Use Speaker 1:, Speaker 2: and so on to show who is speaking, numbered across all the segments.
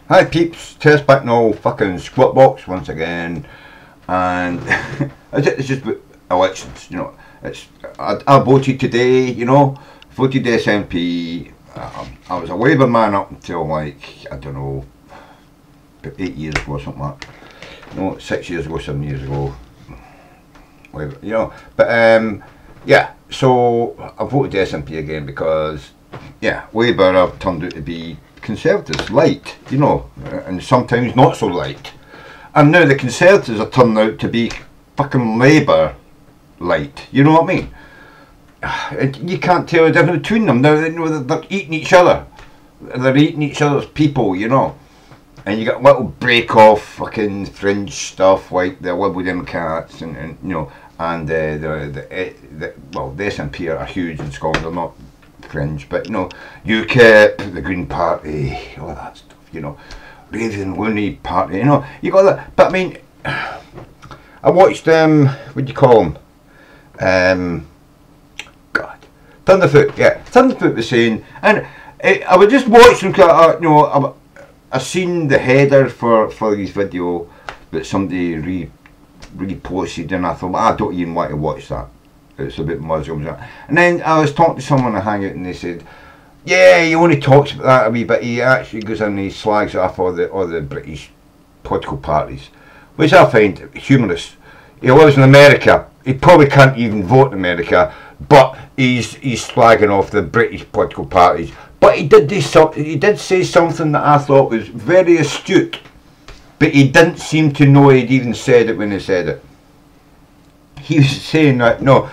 Speaker 1: Hi peeps, Tersse back in the fucking squat box once again, and it's just elections, you know. I voted today, you know, voted SNP. I was a Labour man up until like, I don't know, 8 years ago or something like that. No, 6 years ago, 7 years ago. Labour, you know. But yeah, so I voted SNP again because, yeah, Labour have turned out to be Conservatives light, you know, and sometimes not so light. And now the Conservatives are turning out to be fucking Labour light, you know what I mean? And you can't tell the difference between them. Now they know that they're eating each other. They're eating each other's people, you know. And you got little break off fucking fringe stuff like the Liberal Democrats and you know, and the SNP are huge in Scotland. They're not fringe, but you know, UKIP, the Green Party, all that stuff, you know, Raving Looney Party, you know, you got that. But I mean, I watched what do you call them? God, Thunderfoot, yeah, Thunderfoot was saying, and I was just watching, you know, I seen the header for his video that somebody reposted, and I thought, well, I don't even want to watch that. It's a bit Muslims. And then I was talking to someone I hang out, and they said, yeah, he only talks about that a wee bit. He actually goes in and he slags off all the British political parties, which I find humorous. He lives in America. He probably can't even vote in America, but he's slagging off the British political parties. But he did say something that I thought was very astute, but he didn't seem to know he'd even said it when he said it. He was saying that, no,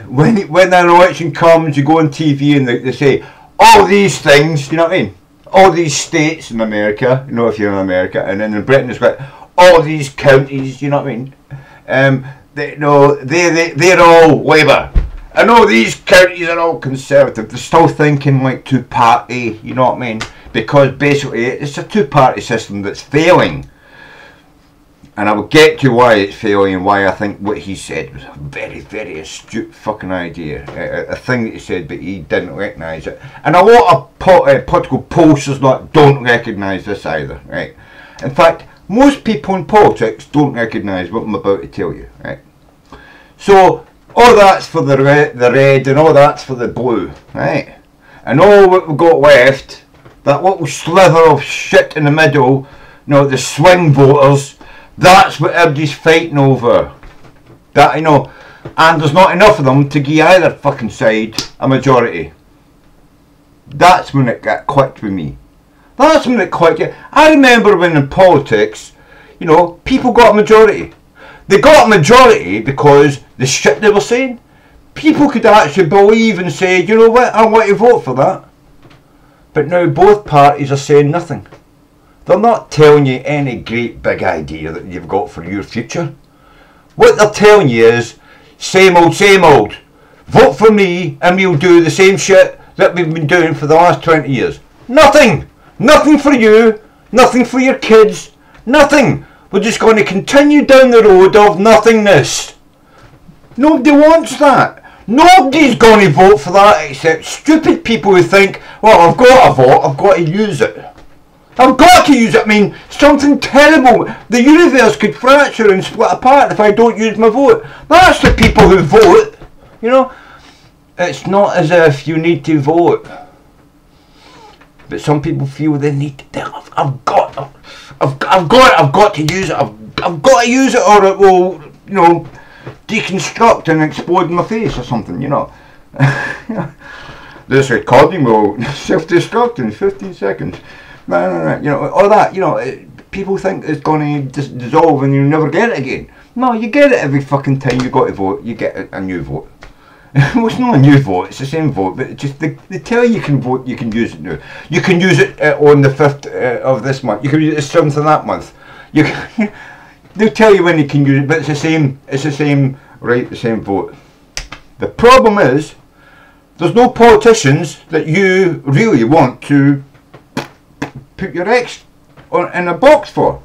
Speaker 1: when an election comes, you go on TV and they say all these things, you know what I mean? All these states in America, you know, if you're in America, and then in Britain it's got all these counties, you know what I mean? They're all Labour, and all these counties are all Conservative. They're still thinking like two-party, you know what I mean? Because basically it's a two-party system that's failing. And I will get to why it's failing and why I think what he said was a very, very astute fucking idea. A thing that he said, but he didn't recognise it. And a lot of political posters don't recognise this either, right? In fact, most people in politics don't recognise what I'm about to tell you, right? So, all that's for the red and all that's for the blue, right? And all what we've got left, that little slither of shit in the middle, you know, the swing voters, that's what everybody's fighting over. That, you know, and there's not enough of them to give either fucking side a majority. That's when it got clicked with me. That's when it clicked. I remember when in politics, you know, people got a majority. They got a majority because the shit they were saying, people could actually believe and say, you know what, I want to vote for that. But now both parties are saying nothing. They're not telling you any great big idea that you've got for your future. What they're telling you is, same old, same old. Vote for me and we'll do the same shit that we've been doing for the last 20 years. Nothing! Nothing for you, nothing for your kids, nothing. We're just going to continue down the road of nothingness. Nobody wants that. Nobody's going to vote for that except stupid people who think, well, I've got a vote, I've got to use it. I've got to use it. I mean, something terrible. The universe could fracture and split apart if I don't use my vote. That's the people who vote. You know, it's not as if you need to vote, but some people feel they need to. I've got to use it. I've got to use it, or it will, you know, deconstruct and explode in my face or something. You know. This recording will self-destruct in 15 seconds. No, you know, all that, you know, people think it's going to dissolve and you never get it again. No, you get it every fucking time you got to vote, you get a new vote. Well, it's not a new vote, it's the same vote, but it's just, they tell you can vote, you can use it now. You can use it on the 5th of this month, you can use it the 7th of that month. They'll tell you when you can use it, but it's the same right, the same vote. The problem is, there's no politicians that you really want to put your ex in a box for.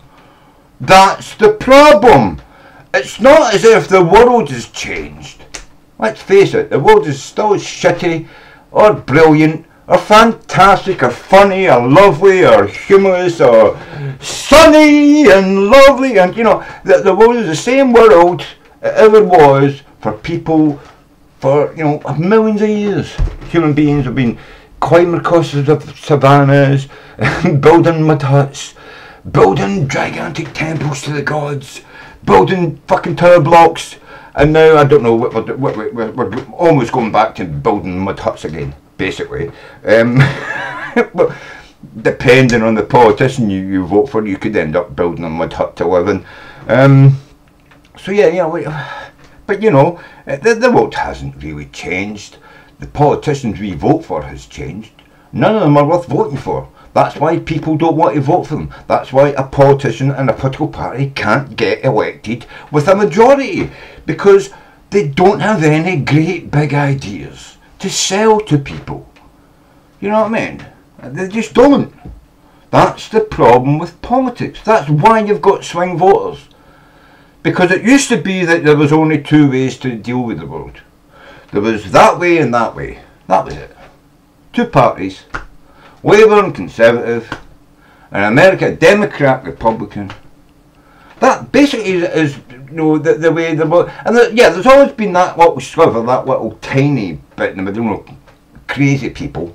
Speaker 1: That's the problem. It's not as if the world has changed. Let's face it, the world is still shitty or brilliant are fantastic, or funny, or lovely, or humorous, or sunny and lovely, and you know, the world is the same world it ever was for people for, you know, millions of years. Human beings have been climbing across the savannas, building mud huts, building gigantic temples to the gods, building fucking tower blocks, and now I don't know, we're almost going back to building mud huts again, basically. But depending on the politician you vote for, you could end up building a mud hut to live in. So yeah, you know, but you know, the world hasn't really changed. The politicians we vote for has changed. None of them are worth voting for. That's why people don't want to vote for them. That's why a politician and a political party can't get elected with a majority, because they don't have any great big ideas to sell to people. You know what I mean? They just don't. That's the problem with politics. That's why you've got swing voters. Because it used to be that there was only two ways to deal with the world. There was that way and that way. That was it. Two parties. Labour and Conservative. And America, Democrat, Republican. That basically is you know, the way the world... And yeah, there's always been that little sliver, that little tiny bit in the middle, you know, crazy people.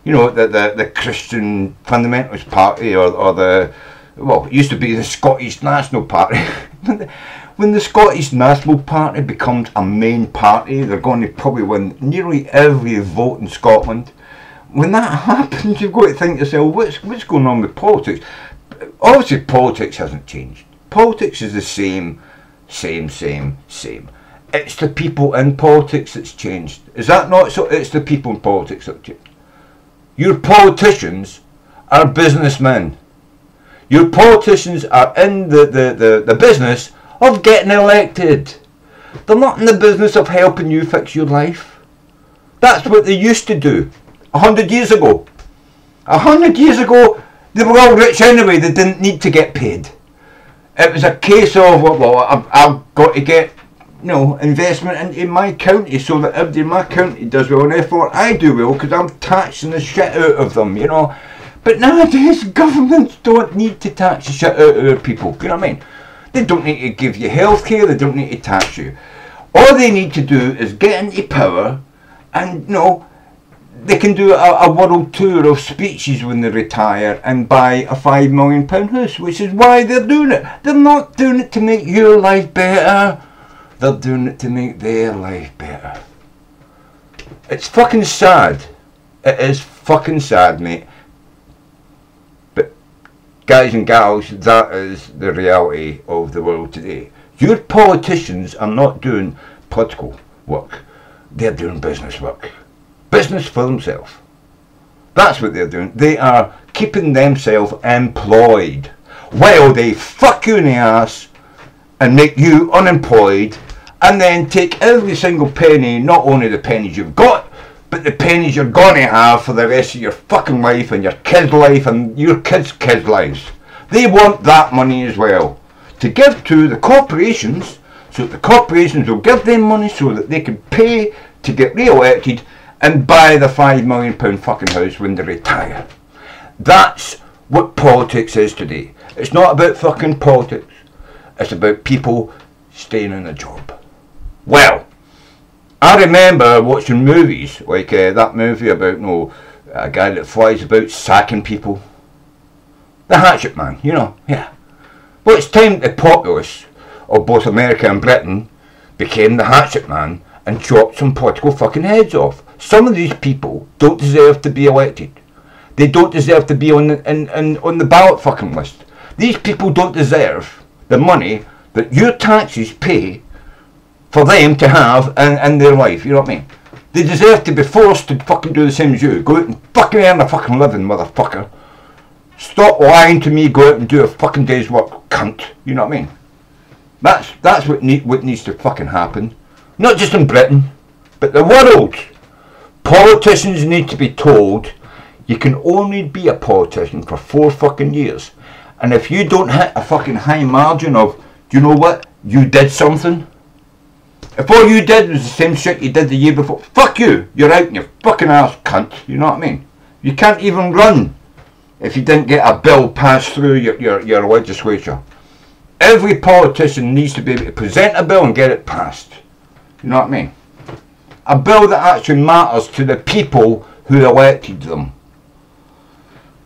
Speaker 1: You know, the Christian Fundamentalist Party, or the... Well, it used to be the Scottish National Party. When the Scottish National Party becomes a main party, they're going to probably win nearly every vote in Scotland. When that happens, you've got to think to yourself, what's going on with politics? Obviously, politics hasn't changed. Politics is the same. It's the people in politics that's changed. Is that not so? It's the people in politics that changed. Your politicians are businessmen. Your politicians are in the business of getting elected. They're not in the business of helping you fix your life. That's what they used to do 100 years ago. 100 years ago, they were all rich anyway. They didn't need to get paid. It was a case of, well, I've got to get, you know, investment into my county so that everybody in my county does well, and therefore I do well because I'm taxing the shit out of them, you know. But nowadays, governments don't need to tax the shit out of their people. You know what I mean? They don't need to give you healthcare. They don't need to tax you. All they need to do is get into power, and you know, they can do a world tour of speeches when they retire and buy a £5 million house, which is why they're doing it. They're not doing it to make your life better. They're doing it to make their life better. It's fucking sad. It is fucking sad, mate. Guys and gals, that is the reality of the world today. Your politicians are not doing political work. They're doing business work. Business for themselves. That's what they're doing. They are keeping themselves employed while they fuck you in the ass and make you unemployed, and then take every single penny, not only the pennies you've got, but the pennies you're going to have for the rest of your fucking life and your kids' life and your kids' lives. They want that money as well to give to the corporations, so that the corporations will give them money so that they can pay to get re-elected and buy the £5 million fucking house when they retire. That's what politics is today. It's not about fucking politics. It's about people staying in a job. Well, I remember watching movies, like that movie about, you know, a guy that flies about sacking people. The Hatchet Man, you know, yeah. Well, it's time the populace of both America and Britain became the Hatchet Man and chopped some political fucking heads off. Some of these people don't deserve to be elected. They don't deserve to be on the ballot fucking list. These people don't deserve the money that your taxes pay for them to have in their life, you know what I mean? They deserve to be forced to fucking do the same as you. Go out and fucking earn a fucking living, motherfucker. Stop lying to me, go out and do a fucking day's work, cunt. You know what I mean? That's what needs to fucking happen. Not just in Britain, but the world. Politicians need to be told you can only be a politician for 4 fucking years. And if you don't hit a fucking high margin of, do you know what, you did something, If all you did was the same shit you did the year before, fuck you, you're out in your fucking ass, cunt, you know what I mean? You can't even run if you didn't get a bill passed through your legislature. Every politician needs to be able to present a bill and get it passed. You know what I mean? A bill that actually matters to the people who elected them.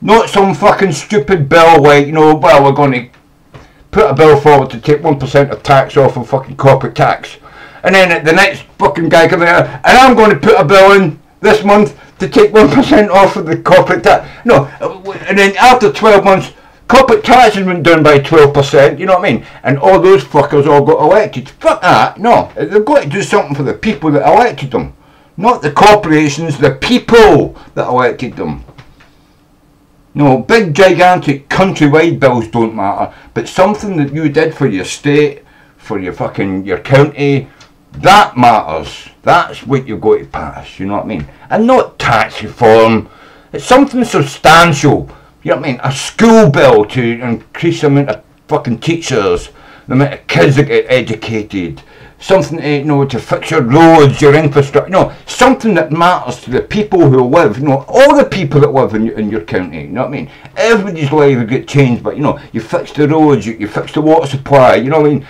Speaker 1: Not some fucking stupid bill like, you know, well, we're going to put a bill forward to take 1% of tax off of fucking corporate tax. And then the next fucking guy comes out, and I'm going to put a bill in this month to take 1% off of the corporate tax. No, and then after 12 months, corporate tax has been done by 12%, you know what I mean? And all those fuckers all got elected. Fuck that, no. They've got to do something for the people that elected them. Not the corporations, the people that elected them. No, big gigantic countrywide bills don't matter, but something that you did for your state, for your county, that matters. That's what you've got to pass, you know what I mean? And not tax reform. It's something substantial. You know what I mean? A school bill to increase the amount of fucking teachers, the amount of kids that get educated. Something to, you know, to fix your roads, your infrastructure. You know, something that matters to the people who live. You know, all the people that live in your county. You know what I mean? Everybody's life will get changed, but you know, you fix the roads, you fix the water supply. You know what I mean?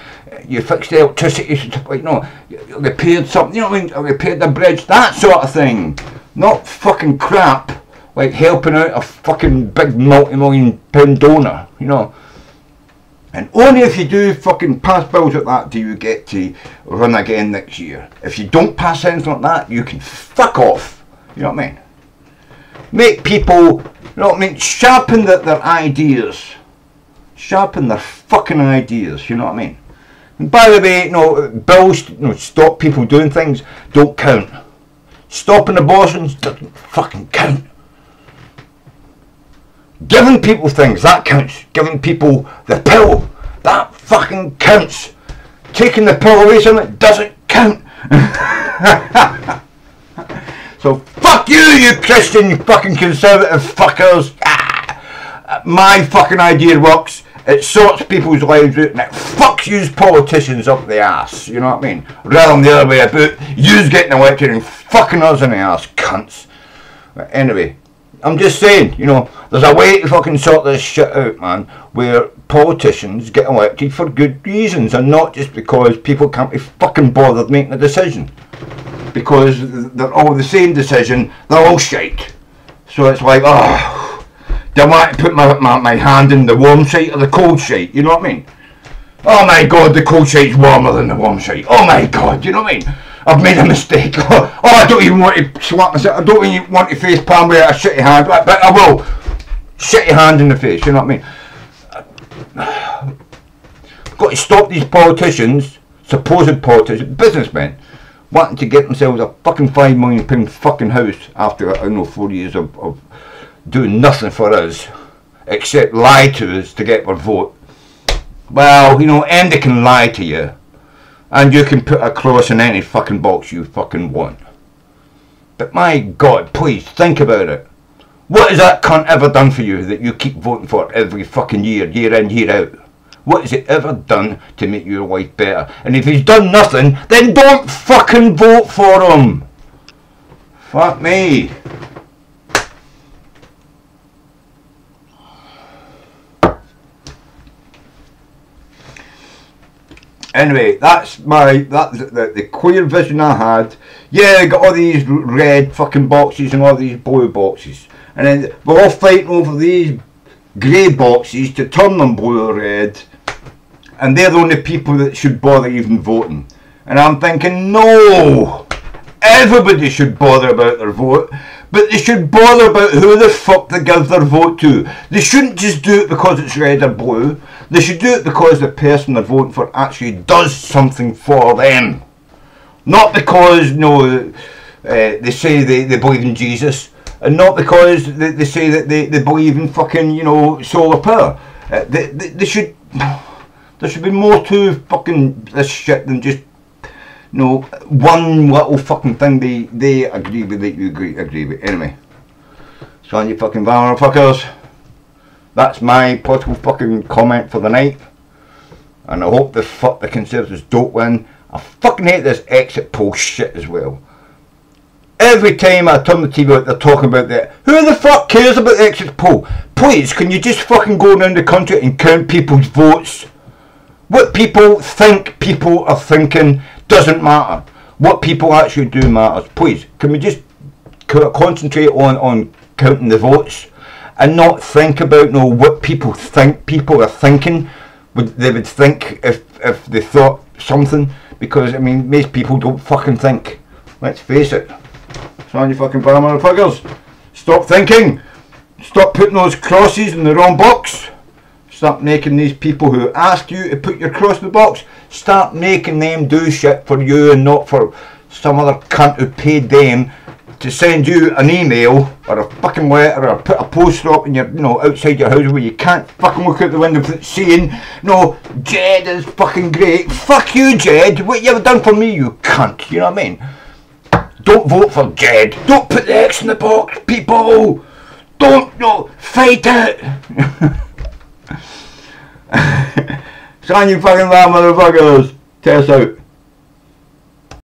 Speaker 1: You fix the electricity supply. You know, you repaired something. You know what I mean? Repaired the bridge. That sort of thing. Not fucking crap like helping out a fucking big multi-million pound donor. You know. And only if you do fucking pass bills like that do you get to run again next year. If you don't pass anything like that, you can fuck off. You know what I mean? Make people, you know what I mean, sharpen their ideas. Sharpen their fucking ideas, you know what I mean? And by the way, you know, bills, you know, stop people doing things, don't count. Stopping abortions doesn't fucking count. Giving people things, that counts. Giving people the pill, that fucking counts. Taking the pill away from it doesn't count. So fuck you, you Christian, you fucking conservative fuckers. My fucking idea works. It sorts people's lives out and it fucks you politicians up the ass. You know what I mean? Rather than the other way about, yous getting elected and fucking us in the ass, cunts. But anyway, I'm just saying, you know, there's a way to fucking sort this shit out, man, where politicians get elected for good reasons and not just because people can't be fucking bothered making a decision. Because they're all the same decision, they're all shite. So it's like, oh, do I want to put my hand in the warm shite or the cold shite, you know what I mean? Oh my god, the cold shite's warmer than the warm shite. Oh my god, you know what I mean? I've made a mistake. Oh, I don't even want to slap myself. I don't even want to face palm with a shitty hand. But I will. Shitty hand in the face, you know what I mean? Got to stop these politicians, supposed politicians, businessmen, wanting to get themselves a fucking £5 million fucking house after, I don't know, 4 years of doing nothing for us, except lie to us to get our vote. Well, you know, and they can lie to you. And you can put a cross in any fucking box you fucking want. But my god, please think about it. What has that cunt ever done for you that you keep voting for every fucking year, year in, year out? What has it ever done to make your life better? And if he's done nothing, then don't fucking vote for him. Fuck me. Anyway, that's the clear vision I had. Yeah, I got all these red fucking boxes and all these blue boxes. And then we're all fighting over these grey boxes to turn them blue or red. And they're the only people that should bother even voting. And I'm thinking, no! Everybody should bother about their vote. But they should bother about who the fuck they give their vote to. They shouldn't just do it because it's red or blue. They should do it because the person they're voting for actually does something for them. Not because, no, they say they believe in Jesus. And not because they say that they believe in fucking, you know, solar power. They should... There should be more to fucking this shit than just, you know, one little fucking thing they agree with that you agree with. Anyway. So on you fucking Valor fuckers. That's my political fucking comment for the night. And I hope the Conservatives don't win. I fucking hate this exit poll shit as well. Every time I turn the TV on, they're talking about that. Who the fuck cares about the exit poll? Please, can you just fucking go around the country and count people's votes? What people think people are thinking doesn't matter. What people actually do matters. Please, can we just concentrate on counting the votes and not think about what people think people are thinking? They would think if they thought something, because I mean most people don't fucking think. Let's face it. So on you fucking bar motherfuckers, stop thinking. Stop putting those crosses in the wrong box. Stop making these people who ask you to put your cross in the box, start making them do shit for you and not for some other cunt who paid them to send you an email or a fucking letter or put a poster up in your, outside your house where you can't fucking look out the window saying, no, Jed is fucking great. Fuck you, Jed. What you ever done for me, you cunt? You know what I mean? Don't vote for Jed. Don't put the X in the box, people. Don't, fight it. So on you fucking motherfuckers. Tersse out.